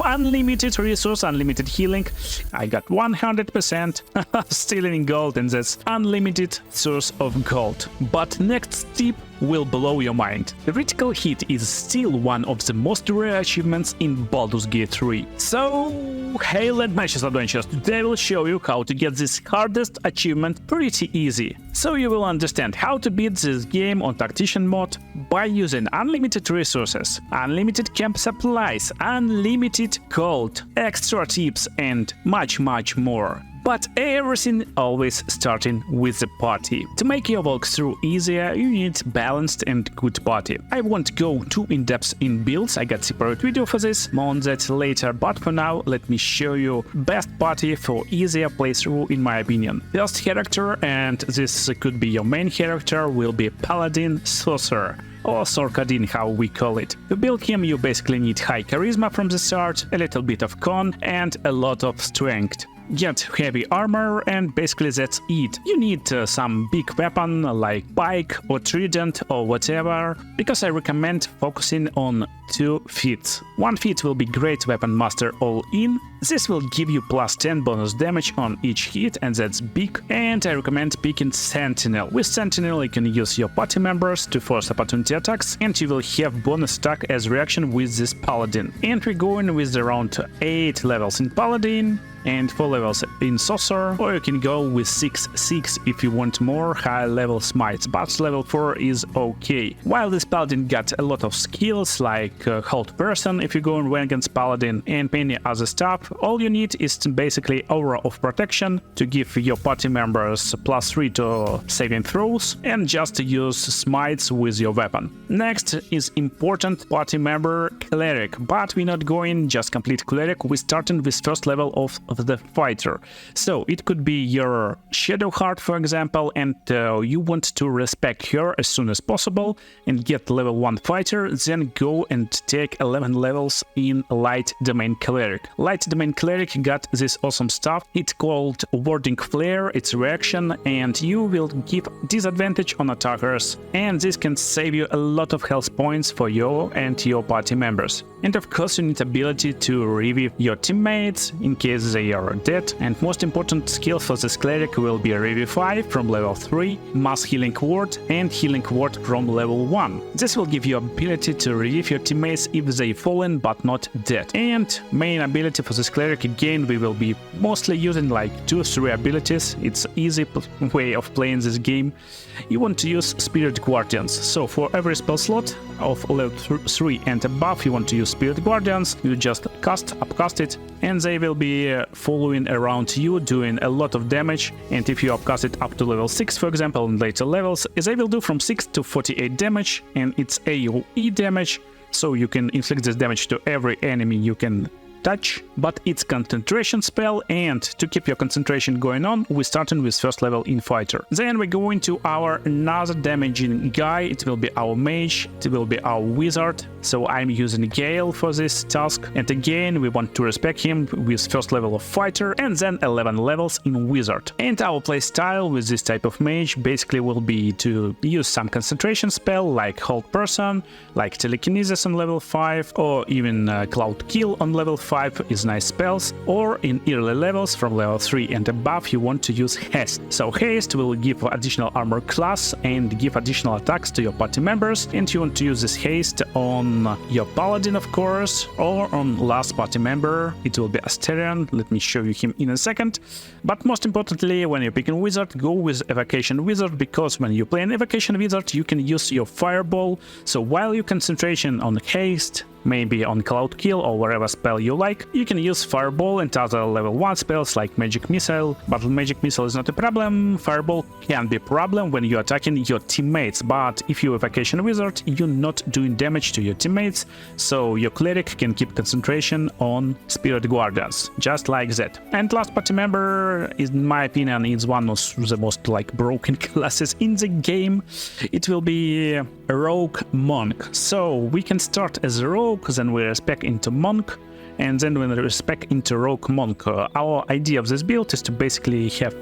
Unlimited resource, unlimited healing. I got 100% stealing gold, and that's unlimited source of gold. But next tip will blow your mind. Critical hit is still one of the most rare achievements in Baldur's Gate 3. So, hail and matches adventures. Today I will show you how to get this hardest achievement pretty easy. So you will understand how to beat this game on Tactician mode by using unlimited resources, unlimited camp supplies, unlimited gold, extra tips and much more. But everything always starting with the party. To make your walkthrough easier, you need balanced and good party. I won't go too in-depth in builds, I got separate video for this, more on that later, but for now let me show you best party for easier playthrough in my opinion. First character, and this could be your main character, will be Paladin Sorcerer, or Sorcadin, how we call it. To build him you basically need high charisma from the start, a little bit of con and a lot of strength. Get heavy armor and basically that's it. You need some big weapon like pike or trident or whatever, because I recommend focusing on 2 feats. 1 feat will be Great Weapon Master All In. This will give you plus 10 bonus damage on each hit, and that's big. And I recommend picking Sentinel. With Sentinel you can use your party members to force opportunity attacks, and you will have bonus attack as reaction with this Paladin. And we're going with around 8 levels in Paladin and 4 levels in Sorcerer, or you can go with 6 if you want more high level smites, but level 4 is okay. While this Paladin got a lot of skills like Hold Person if you go and win against Paladin and many other stuff, all you need is basically Aura of Protection to give your party members +3 to saving throws and just use smites with your weapon. Next is important party member Cleric, but we're not going just complete Cleric, we're starting with first level of the fighter. So it could be your Shadowheart for example, and you want to respect her as soon as possible and get level 1 fighter, then go and take 11 levels in Light Domain Cleric. Light Domain Cleric got this awesome stuff, it's called Warding Flare, it's reaction, and you will give disadvantage on attackers, and this can save you a lot of health points for you and your party members. And of course you need ability to revive your teammates in case they are dead, and most important skill for this cleric will be Revivify from level 3, Mass Healing Ward and Healing Ward from level 1. This will give you ability to revive your teammates if they fallen but not dead. And main ability for this cleric, again we will be mostly using like 2-3 abilities, it's easy way of playing this game. You want to use Spirit Guardians, so for every spell slot of level 3 and above you want to use Spirit Guardians, you just upcast it, and they will be following around you doing a lot of damage. And if you upcast it up to level 6 for example in later levels, they will do from 6 to 48 damage, and it's AoE damage, so you can inflict this damage to every enemy you can touch, but it's concentration spell, and to keep your concentration going on, we're starting with first level in fighter. Then we go into our another damaging guy, it will be our mage, it will be our wizard, so I'm using Gale for this task, and again we want to respect him with first level of fighter and then 11 levels in wizard. And our playstyle with this type of mage basically will be to use some concentration spell like Hold Person, like Telekinesis on level 5, or even Cloud Kill on level 5 is nice spells, or in early levels from level 3 and above you want to use Haste. So Haste will give additional armor class and give additional attacks to your party members, and you want to use this Haste on your Paladin of course, or on last party member, it will be Asterion, let me show you him in a second. But most importantly, when you're picking wizard, go with Evocation Wizard, because when you play an Evocation Wizard you can use your Fireball, so while you concentration on Haste, maybe on Cloud Kill or whatever spell you like, you can use Fireball and other level 1 spells like Magic Missile, but Magic Missile is not a problem, Fireball can be a problem when you're attacking your teammates, but if you're a Vacation Wizard, you're not doing damage to your teammates, so your Cleric can keep concentration on Spirit Guardians, just like that. And last party member, in my opinion, is one of the most like broken classes in the game. It will be a Rogue Monk, so we can start as a Rogue, then we respec into Monk, and then when we respec into Rogue Monk. Our idea of this build is to basically have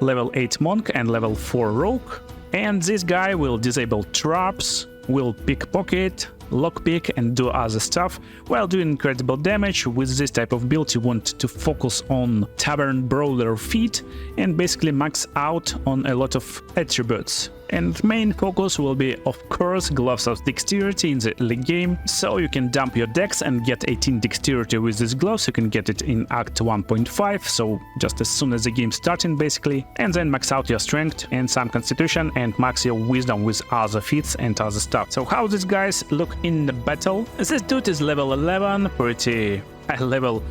level 8 Monk and level 4 Rogue, and this guy will disable traps, will pickpocket, lockpick and do other stuff while doing incredible damage. With this type of build you want to focus on Tavern Brawler feat and basically max out on a lot of attributes. And main focus will be, of course, Gloves of Dexterity in the early game, so you can dump your dex and get 18 dexterity with these gloves. You can get it in Act 1.5, so just as soon as the game starting basically, and then max out your strength and some constitution and max your wisdom with other feats and other stuff. So how these guys look in the battle? This dude is level 11, pretty high level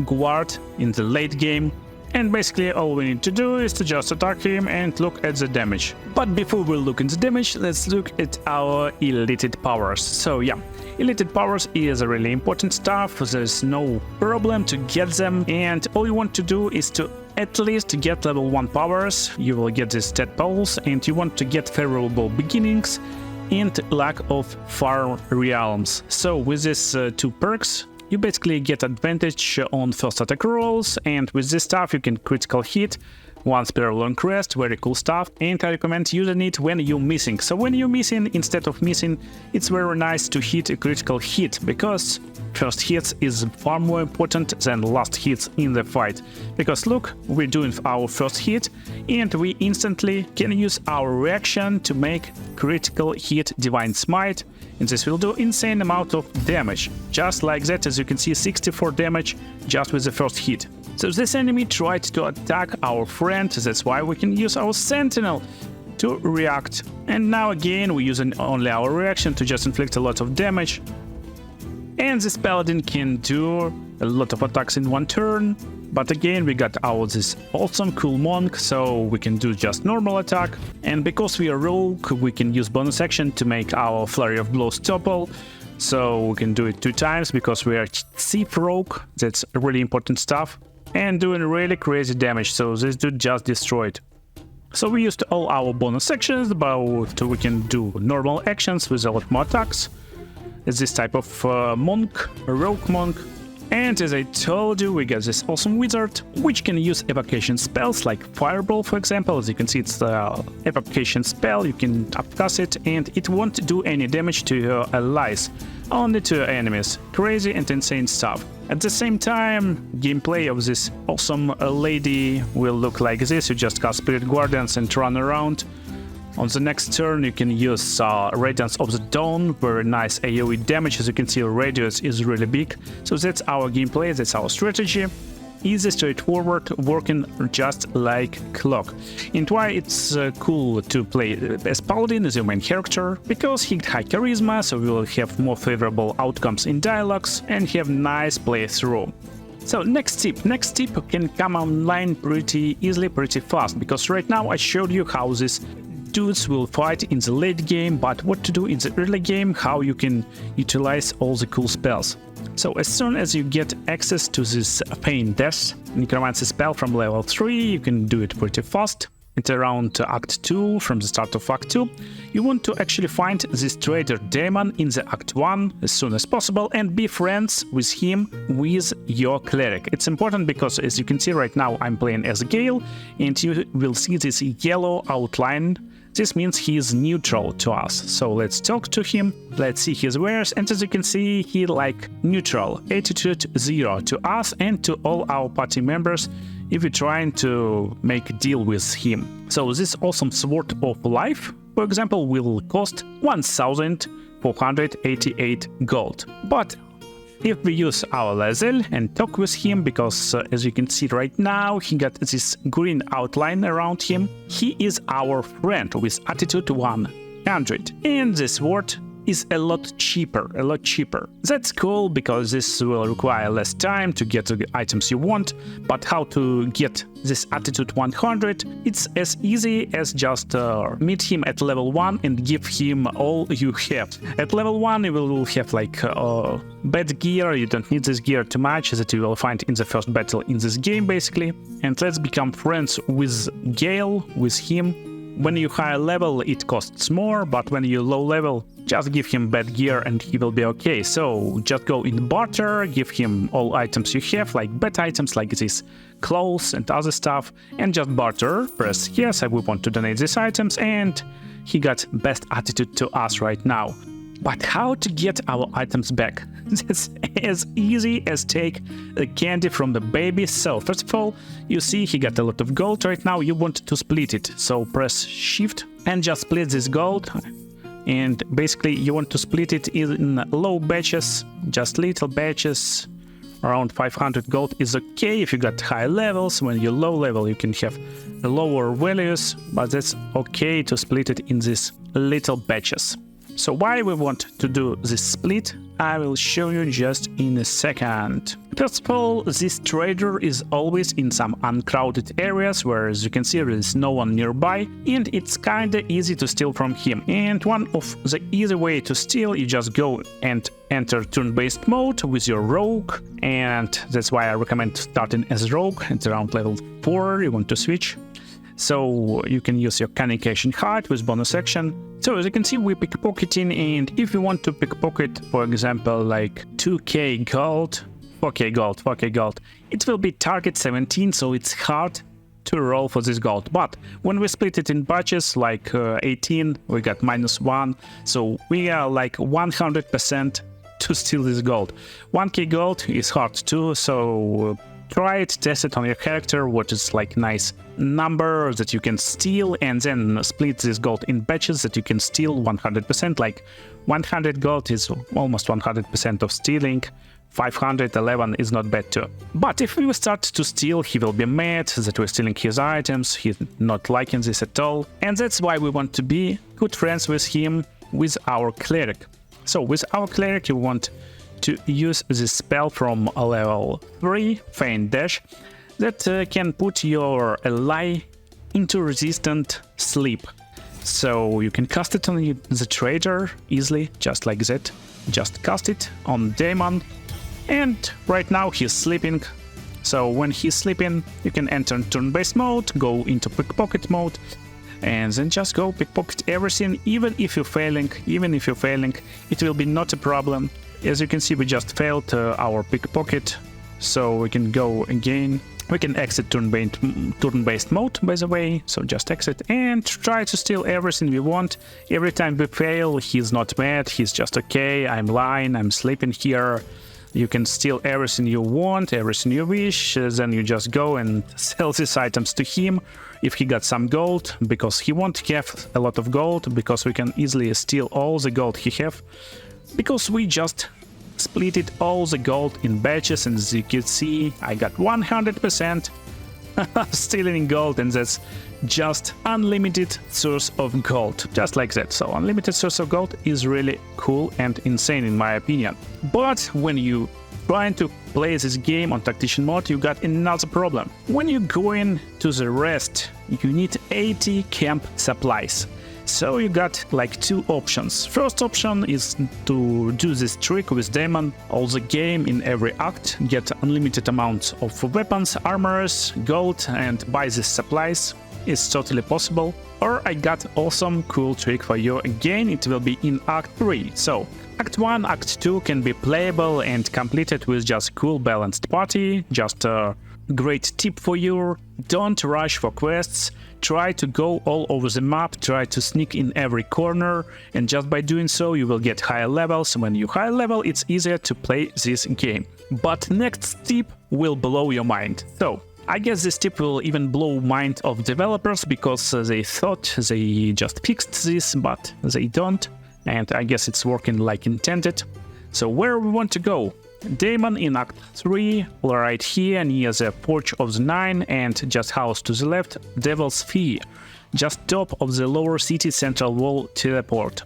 guard in the late game. And basically all we need to do is to just attack him and look at the damage. But before we look at the damage, let's look at our Illithid powers. So yeah, Illithid powers is a really important stuff. There's no problem to get them, and all you want to do is to at least get level 1 powers. You will get these tadpoles, and you want to get favorable beginnings and lack of far realms. So with these 2 perks, you basically get advantage on first attack rolls, and with this stuff you can critical hit once per long rest, very cool stuff, and I recommend using it when you're missing. So when you're missing, instead of missing, it's very nice to hit a critical hit, because first hits is far more important than last hits in the fight. Because look, we're doing our first hit, and we instantly can use our reaction to make critical hit Divine Smite, and this will do insane amount of damage. Just like that, as you can see, 64 damage just with the first hit. So this enemy tried to attack our friend, that's why we can use our Sentinel to react. And now again we're using only our reaction to just inflict a lot of damage. And this paladin can do a lot of attacks in one turn. But again we got our this awesome cool monk, so we can do just normal attack. And because we are rogue, we can use bonus action to make our flurry of blows topple. So we can do it 2 times because we are thief rogue, that's really important stuff. And doing really crazy damage, so this dude just destroyed. So we used all our bonus actions, but we can do normal actions with a lot more attacks. It's this type of monk, a rogue monk. And as I told you, we got this awesome wizard, which can use evocation spells like Fireball, for example. As you can see, it's the evocation spell, you can upcast it, and it won't do any damage to your allies, only to your enemies. Crazy and insane stuff. At the same time, gameplay of this awesome lady will look like this. You just cast Spirit Guardians and run around. On the next turn you can use Radiance of the Dawn, very nice AoE damage. As you can see, radius is really big. So that's our gameplay, that's our strategy. Easy, straightforward, working just like clock. And why it's cool to play as Paladin as your main character? Because he high charisma, so we will have more favorable outcomes in dialogues and have nice playthrough. So next tip can come online pretty easily, pretty fast, because right now I showed you how these dudes will fight in the late game, but what to do in the early game, how you can utilize all the cool spells. So as soon as you get access to this Feign Death Necromancy spell from level 3, you can do it pretty fast. It's around Act 2, from the start of Act 2. You want to actually find this trader Daemon in the Act 1 as soon as possible and be friends with him with your cleric. It's important because, as you can see right now, I'm playing as a Gale, and you will see this yellow outline. This means he is neutral to us. So let's talk to him, let's see his wares, and as you can see, he like neutral, attitude 0 to us and to all our party members if we're trying to make a deal with him. So this awesome Sword of Life, for example, will cost 1,488 gold. But if we use our Lae'zel and talk with him, because as you can see right now, he got this green outline around him, he is our friend with attitude 100. And this word is a lot cheaper. That's cool, because this will require less time to get the items you want, but how to get this attitude 100, it's as easy as just meet him at level 1 and give him all you have. At level 1 you will have like bad gear, you don't need this gear too much, that you will find in the first battle in this game basically. And let's become friends with Gale, with him. When you higher level it costs more, but when you low level, just give him bad gear and he will be okay. So just go in barter, give him all items you have, like bad items like this clothes and other stuff, and just barter, press yes, I would want to donate these items, and he got best attitude to us right now. But how to get our items back? It's as easy as take a candy from the baby. So first of all, you see he got a lot of gold right now. You want to split it. So press shift and just split this gold. And basically you want to split it in low batches, just little batches. Around 500 gold is okay if you got high levels. When you're low level, you can have lower values, but that's okay to split it in these little batches. So why we want to do this split, I will show you just in a second. First of all, this trader is always in some uncrowded areas where, as you can see, there is no one nearby, and it's kinda easy to steal from him. And one of the easy way to steal, you just go and enter turn-based mode with your rogue, and that's why I recommend starting as rogue. It's around level 4, you want to switch. So you can use your communication heart with bonus action. So as you can see, we're pickpocketing, and if you want to pickpocket, for example, like 2k gold, 4k gold, it will be target 17, so it's hard to roll for this gold. But when we split it in batches, like 18, we got -1, so we are like 100% to steal this gold. 1k gold is hard too, so try it, test it on your character, what is like nice number that you can steal, and then split this gold in batches that you can steal 100%. Like 100 gold is almost 100% of stealing. 511 is not bad too. But if we start to steal, he will be mad that we're stealing his items. He's not liking this at all. And that's why we want to be good friends with him, with our cleric. So with our cleric, you want to use this spell from level 3, Feint Dash, that can put your ally into resistant sleep. So you can cast it on the trader easily, just like that. Just cast it on Demon, and right now he's sleeping. So when he's sleeping, you can enter turn-based mode, go into pickpocket mode, and then just go pickpocket everything. Even if you're failing, it will be not a problem. As you can see, we just failed our pickpocket, so we can go again. We can exit turn-based mode, by the way, so just exit and try to steal everything we want. Every time we fail, he's not mad, he's just okay, I'm lying, I'm sleeping here. You can steal everything you want, everything you wish, then you just go and sell these items to him if he got some gold, because he won't have a lot of gold, because we can easily steal all the gold he have, because we just splitted all the gold in batches, and as you can see, I got 100% stealing gold, and that's just unlimited source of gold, just like that. So unlimited source of gold is really cool and insane in my opinion. But when you trying to play this game on tactician mode, you got another problem. When you go in to the rest, you need 80 camp supplies. So you got like two options. First option is to do this trick with Demon all the game in every act, get unlimited amounts of weapons, armors, gold, and buy these supplies. It's totally possible. Or I got awesome cool trick for you. Again, it will be in Act 3. So Act 1, Act 2 can be playable and completed with just cool balanced party. Just a great tip for you: don't rush for quests. Try to go all over the map, try to sneak in every corner, and just by doing so you will get higher levels. When you high level, it's easier to play this game. But next tip will blow your mind. So I guess this tip will even blow mind of developers, because they thought they just fixed this, but they don't, and I guess it's working like intended. So where we want to go? Demon in Act 3, right here near the Porch of the Nine, and just house to the left, Devil's Fee, just top of the lower city central wall teleport.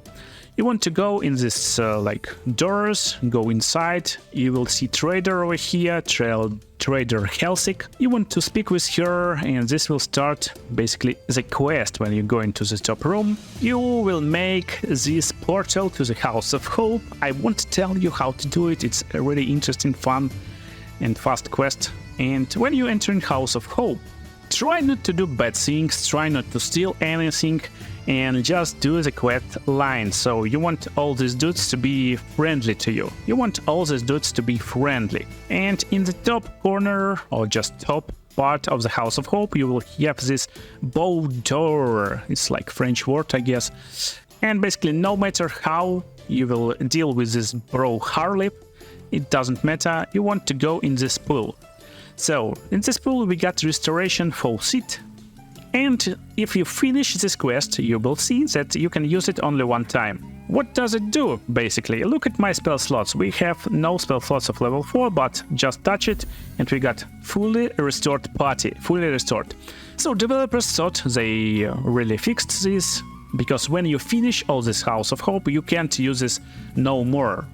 You want to go in this like doors, go inside, you will see trader over here, trader Helsik. You want to speak with her, and this will start basically the quest. When you go into the top room, you will make this portal to the House of Hope. I won't tell you how to do it, it's a really interesting, fun and fast quest. And when you enter in House of Hope, try not to do bad things, try not to steal anything, and just do the quest line. So you want all these dudes to be friendly to you. You want all these dudes to be friendly. And in the top corner, or just top part of the House of Hope, you will have this Baldurs. It's like French word, I guess. And basically, no matter how you will deal with this bro Harlip, it doesn't matter, you want to go in this pool. So, in this pool we got Restoration Faucet, and if you finish this quest, you will see that you can use it only one time. What does it do, basically? Look at my spell slots. We have no spell slots of level 4, but just touch it, and we got fully restored party, fully restored. So developers thought they really fixed this, because when you finish all this House of Hope, you can't use this no more.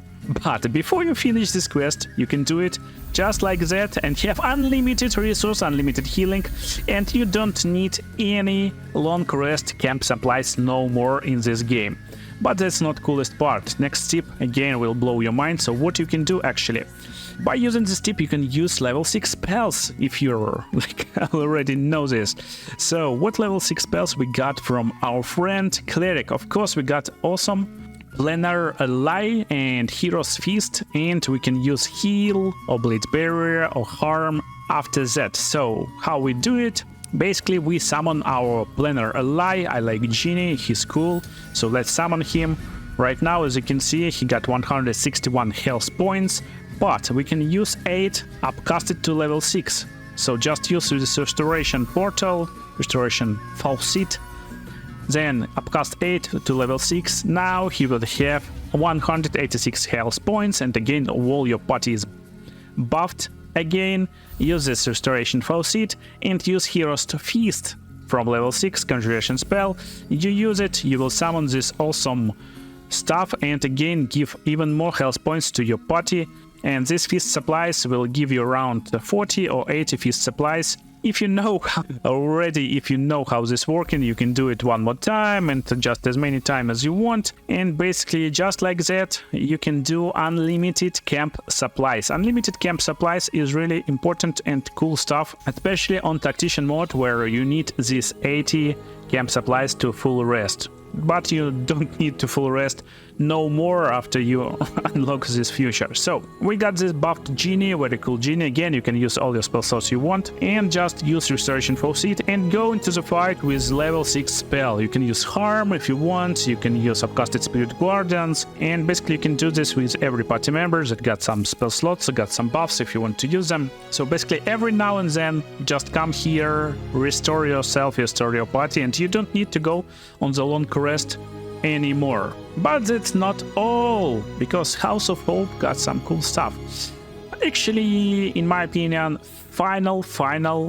But before you finish this quest, you can do it just like that and have unlimited resource, unlimited healing, and you don't need any long rest camp supplies no more in this game. But that's not coolest part. Next tip again will blow your mind. So what you can do actually, by using this tip you can use level 6 spells if you're like already know this. So what level 6 spells we got from our friend Cleric? Of course we got awesome Planar Ally and Hero's Feast, and we can use Heal or Bleed Barrier or Harm after that. So how we do it? Basically we summon our Planar Ally. I like Genie, he's cool, so let's summon him. Right now, as you can see, he got 161 health points, but we can use 8 upcasted to level 6. So just use this Restoration Portal, Restoration Faucet, then upcast 8 to level 6. Now he will have 186 health points, and again all your party is buffed. Again, use this Restoration Faucet and use Hero's Feast from level 6 conjuration spell. You use it, you will summon this awesome stuff and again give even more health points to your party. And this feast supplies will give you around 40 or 80 feast supplies. If you know already, if you know how this working, you can do it one more time and just as many times as you want. And basically just like that, you can do unlimited camp supplies. Unlimited camp supplies is really important and cool stuff, especially on tactician mode where you need these 80 camp supplies to full rest. But you don't need to full rest no more after you unlock this future. So we got this buffed Genie, very cool Genie. Again, you can use all your spell slots you want and just use Restoration Faucet and go into the fight with level 6 spell. You can use Harm if you want, you can use Upcasted Spirit Guardians, and basically you can do this with every party member that got some spell slots, got some buffs if you want to use them. So basically every now and then just come here, restore yourself, restore your party, and you don't need to go on the long rest anymore. But that's not all, because House of Hope got some cool stuff. Actually, in my opinion, final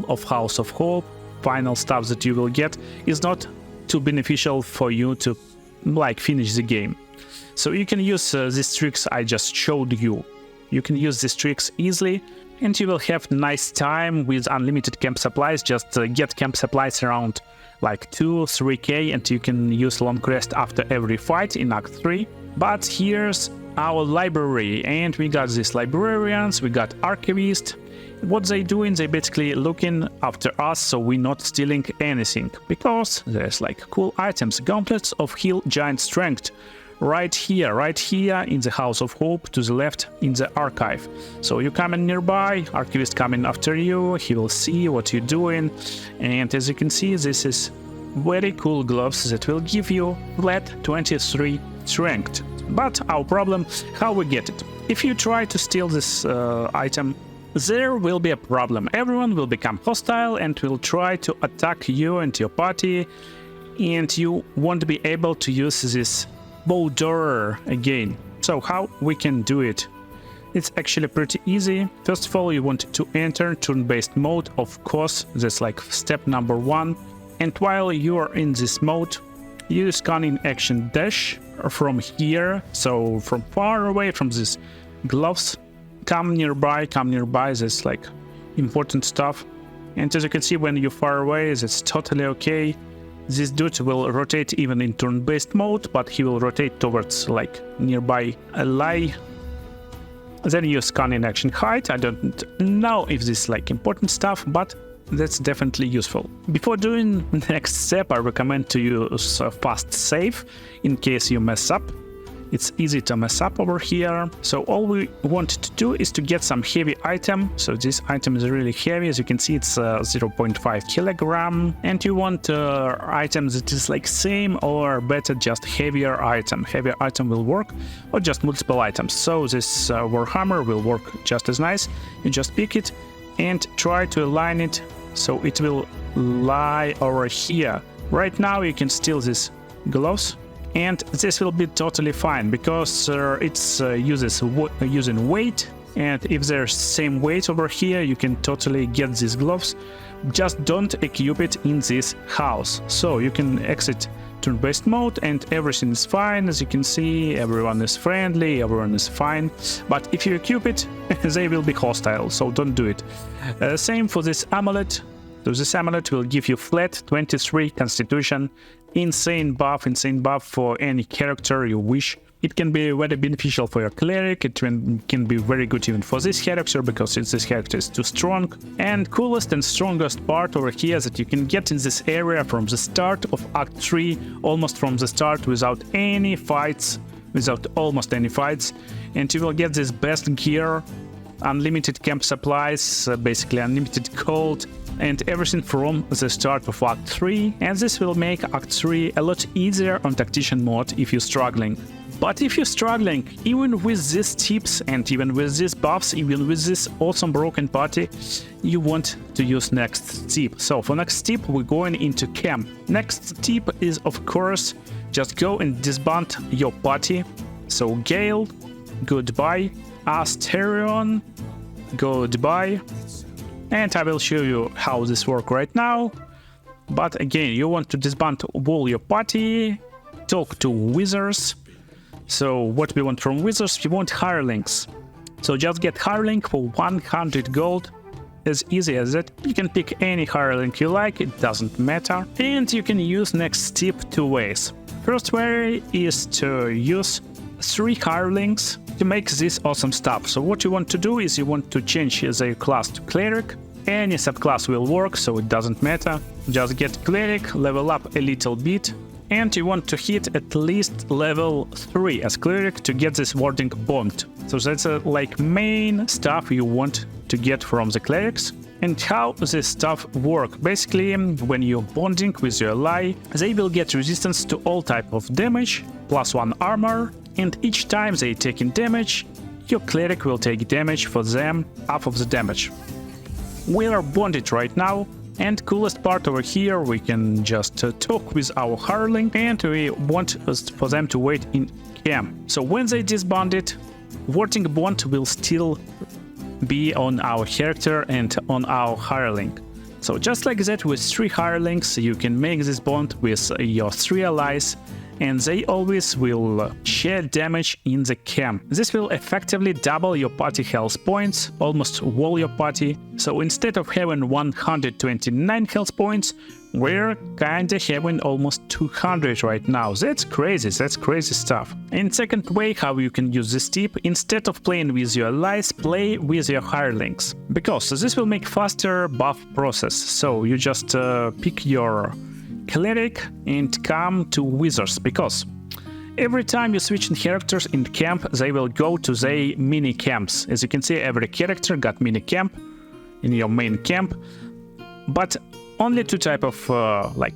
of House of Hope, final stuff that you will get is not too beneficial for you to like finish the game. So you can use these tricks I just showed you. You can use these tricks easily and you will have nice time with unlimited camp supplies. Just get camp supplies around like 2-3k and you can use long rest after every fight in Act 3. But here's our library, and we got these librarians, we got archivists. What they doing, they basically looking after us so we're not stealing anything, because there's like cool items. Gauntlets of Heal Giant Strength right here in the House of Hope, to the left in the archive. So you come in nearby, archivist coming after you, he will see what you're doing, and as you can see, this is very cool gloves that will give you flat 23 strength. But our problem, how we get it. If you try to steal this item, there will be a problem. Everyone will become hostile and will try to attack you and your party, and you won't be able to use this Baldurs again. So how we can do it? It's actually pretty easy. First of all, you want to enter turn-based mode, of course, that's like step number 1. And while you are in this mode, use scanning action dash from here, so from far away from these gloves, come nearby, that's like important stuff. And as you can see, when you're far away, that's totally okay. This dude will rotate even in turn-based mode, but he will rotate towards like nearby ally. Then use scanning action hide. I don't know if this is like important stuff, but that's definitely useful. Before doing the next step, I recommend to use a fast save in case you mess up. It's easy to mess up over here. So all we want to do is to get some heavy item. So this item is really heavy. As you can see, it's 0.5 kilogram. And you want items that is like same or better, just heavier item. Heavier item will work, or just multiple items. So this Warhammer will work just as nice. You just pick it and try to align it so it will lie over here. Right now you can steal these gloves, and this will be totally fine because it's using weight, and if there's same weight over here you can totally get these gloves. Just don't equip it in this house. So you can exit turn-based mode and everything is fine. As you can see, everyone is friendly, everyone is fine. But if you equip it, they will be hostile, so don't do it. Same for this amulet. So this amulet will give you flat 23 constitution, insane buff for any character you wish. It can be very beneficial for your cleric, it can be very good even for this character, because this character is too strong. And coolest and strongest part over here is that you can get in this area from the start of Act 3, almost from the start, without any fights, almost any fights. And you will get this best gear, unlimited camp supplies, basically unlimited gold, and everything from the start of Act 3. And this will make Act 3 a lot easier on Tactician mode if you're struggling. But if you're struggling, even with these tips and even with these buffs, even with this awesome broken party, you want to use next tip. So for next tip, we're going into camp. Next tip is, of course, just go and disband your party. So Gale, goodbye. Asterion, goodbye. And I will show you how this works right now. But again, you want to disband all your party, talk to wizards. So what we want from wizards, we want hirelings. So just get hireling for 100 gold. As easy as that. You can pick any hireling you like, it doesn't matter. And you can use next tip two ways. First way is to use 3 hirelings to make this awesome stuff. So what you want to do is you want to change their class to cleric. Any subclass will work, so it doesn't matter. Just get cleric, level up a little bit. And you want to hit at least level 3 as cleric to get this warding bond. So that's like main stuff you want to get from the clerics. And how this stuff work? Basically, when you're bonding with your ally, they will get resistance to all type of damage, +1 armor, and each time they taking damage, your cleric will take damage for them, half of the damage. We are bonded right now. And coolest part over here, we can just talk with our hireling, and we want for them to wait in camp. So when they disband it, warding bond will still be on our character and on our hireling. So just like that, with 3 hirelings, you can make this bond with your 3 allies, and they always will share damage in the camp. This will effectively double your party health points, almost all your party. So instead of having 129 health points, we're kinda having almost 200 right now. That's crazy stuff. And second way how you can use this tip, instead of playing with your allies, play with your hirelings. Because this will make faster buff process. So you just pick your cleric and come to wizards, because every time you switch in characters in camp, they will go to their mini camps. As you can see, every character got mini camp in your main camp, but only 2 type of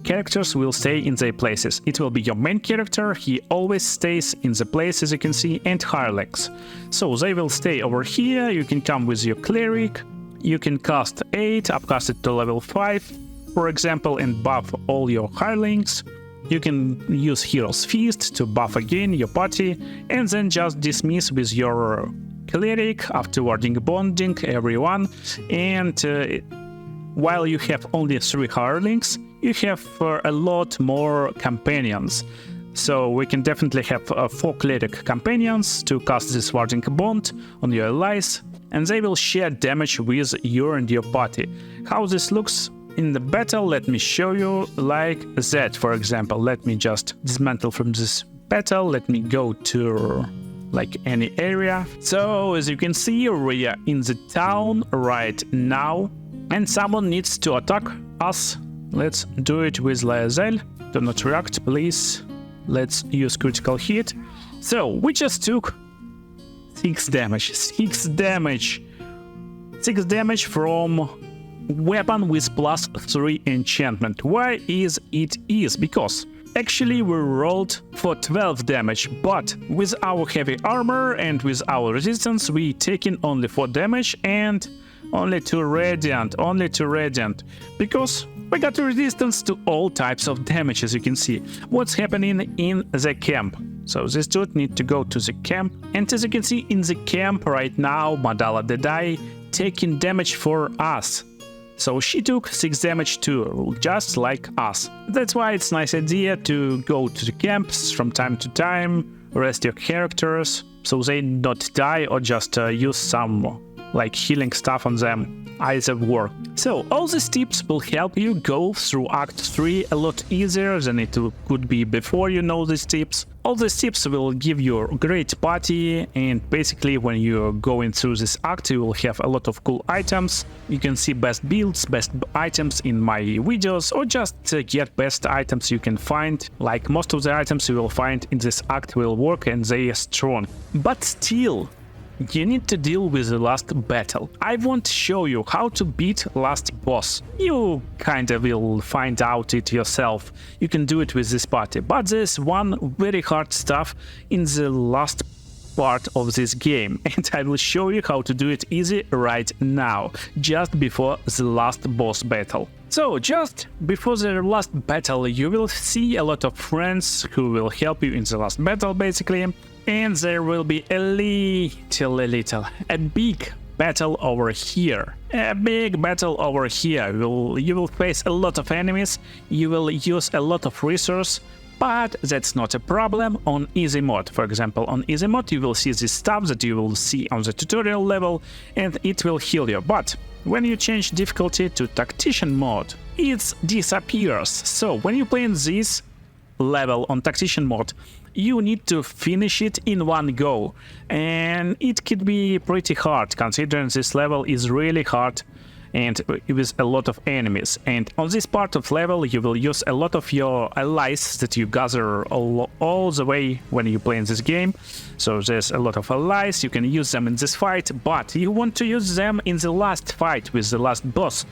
characters will stay in their places. It will be your main character, he always stays in the place, as you can see, and hirelings. So they will stay over here. You can come with your cleric, you can cast 8, upcast it to level 5, for example, and buff all your hirelings. You can use Hero's Feast to buff again your party, and then just dismiss with your cleric after warding bonding everyone. And while you have only 3 hirelings, you have a lot more companions. So we can definitely have 4 cleric companions to cast this warding bond on your allies, and they will share damage with you and your party. How this looks in the battle, let me show you like that. For example, let me just dismantle from this battle. Let me go to like any area. So as you can see, we are in the town right now, and someone needs to attack us. Let's do it with Laezel. Do not react, please. Let's use critical hit. So we just took 6 damage. 6 damage. 6 damage from weapon with +3 enchantment. Why is it is? Because actually we rolled for 12 damage, but with our heavy armor and with our resistance we taken only 4 damage and only 2 radiant, because we got resistance to all types of damage, as you can see. What's happening in the camp? So this dude need to go to the camp, and as you can see in the camp right now, Madala Dedai taking damage for us. So she took 6 damage too, just like us. That's why it's a nice idea to go to the camps from time to time, rest your characters, so they not die or just use some like healing stuff on them. Either work. So all these tips will help you go through Act 3 a lot easier than it could be before you know these tips. All these tips will give you a great party, and basically when you're going through this act you will have a lot of cool items. You can see best builds, best items in my videos, or just get best items you can find. Like most of the items you will find in this act will work and they are strong. But still, you need to deal with the last battle. I won't show you how to beat last boss. You kinda will find out it yourself. You can do it with this party. But there's one very hard stuff in the last part of this game, and I will show you how to do it easy right now, just before the last boss battle. So, just before the last battle, you will see a lot of friends who will help you in the last battle, basically. And there will be a big battle over here. A big battle over here. You will face a lot of enemies, you will use a lot of resource, but that's not a problem on easy mode. For example, on easy mode you will see this stuff that you will see on the tutorial level, and it will heal you. But when you change difficulty to tactician mode, it disappears. So when you play in this level on tactician mode, you need to finish it in one go, and it could be pretty hard considering this level is really hard and with a lot of enemies. And on this part of level you will use a lot of your allies that you gather all the way when you play in this game. So there's a lot of allies, you can use them in this fight, but you want to use them in the last fight with the last boss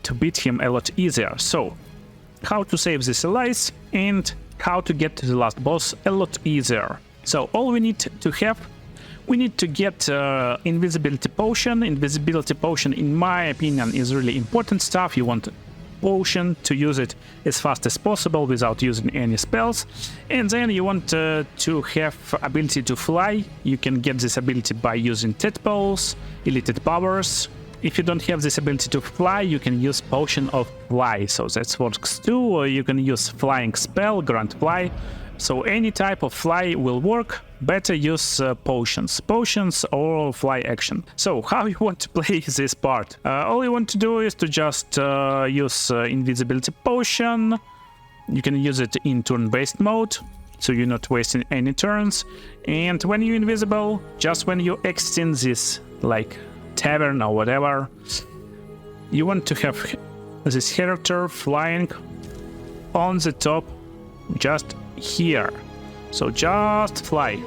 to beat him a lot easier. So how to save these allies and how to get to the last boss a lot easier. So all we need to have, we need to get invisibility potion. Invisibility potion, in my opinion, is really important stuff. You want potion to use it as fast as possible without using any spells. And then you want to have ability to fly. You can get this ability by using tadpoles, Illithid powers. If you don't have this ability to fly, you can use Potion of Fly, so that works too, or you can use Flying Spell, Grant Fly, so any type of fly will work. Better use potions or fly action. So how you want to play this part? All you want to do is to just use Invisibility Potion. You can use it in turn-based mode, so you're not wasting any turns, and when you're invisible, just when you extend this, like tavern or whatever, you want to have this character flying on the top, just here. So just fly.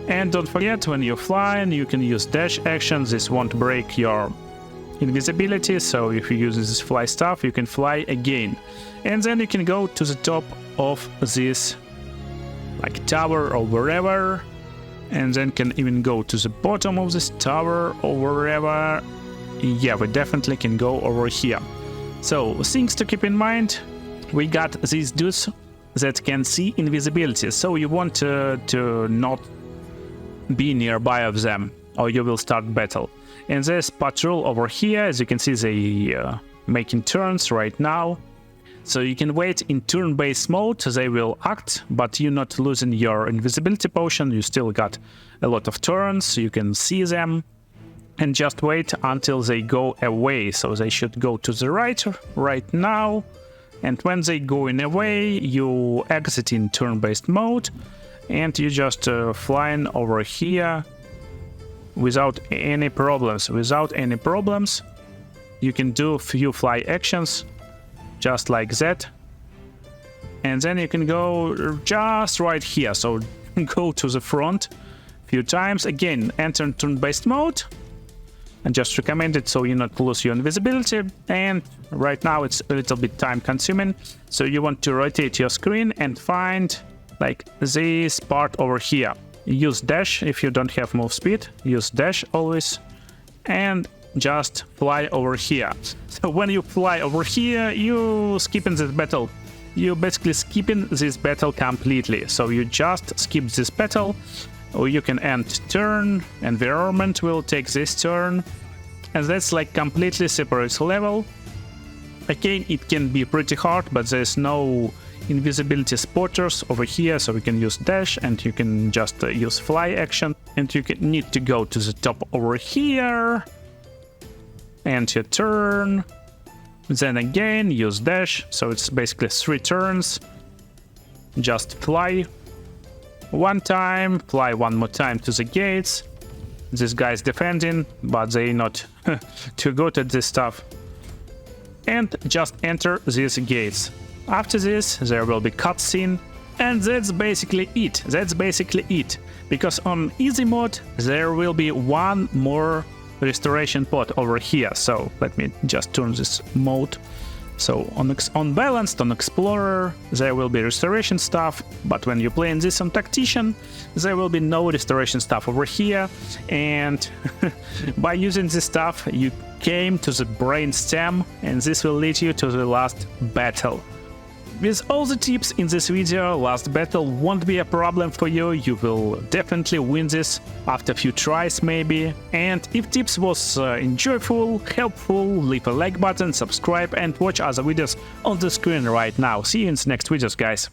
And don't forget, when you're flying, you can use dash action. This won't break your invisibility, so if you use this fly stuff, you can fly again. And then you can go to the top of this like tower or wherever, and then can even go to the bottom of this tower or wherever. Yeah, we definitely can go over here. So things to keep in mind, we got these dudes that can see invisibility, so you want to not be nearby of them or you will start battle. And there's patrol over here, as you can see they making turns right now. So you can wait in turn-based mode, they will act, but you're not losing your invisibility potion, you still got a lot of turns, you can see them, and just wait until they go away. So they should go to the right now, and when they going away, you exit in turn-based mode, and you just flying over here without any problems. You can do a few fly actions, just like that, and then you can go just right here. So go to the front a few times. Again, enter turn-based mode. And just recommend it so you not lose your invisibility. And right now it's a little bit time consuming. So you want to rotate your screen and find like this part over here. Use dash if you don't have move speed. Use dash always. And just fly over here. So when you fly over here, you skipping this battle. You basically skipping this battle completely. So you just skip this battle. Or you can end turn, environment will take this turn, and that's like completely separate level. Again, it can be pretty hard, but there's no invisibility spotters over here, so we can use dash and you can just use fly action, and you can need to go to the top over here, end your turn, then again use dash, so it's basically 3 turns, just fly. One time, fly one more time to the gates. This guy's defending, but they're not too good at this stuff. And just enter these gates. After this, there will be cutscene, and that's basically it. Because on easy mode, there will be one more restoration pod over here. So let me just turn this mode. So on balanced, on explorer, there will be restoration stuff, but when you play in this on tactician, there will be no restoration stuff over here, and by using this stuff, you came to the brain stem, and this will lead you to the last battle. With all the tips in this video, last battle won't be a problem for you. You will definitely win this after a few tries maybe. And if tips was enjoyable, helpful, leave a like button, subscribe and watch other videos on the screen right now. See you in the next videos, guys.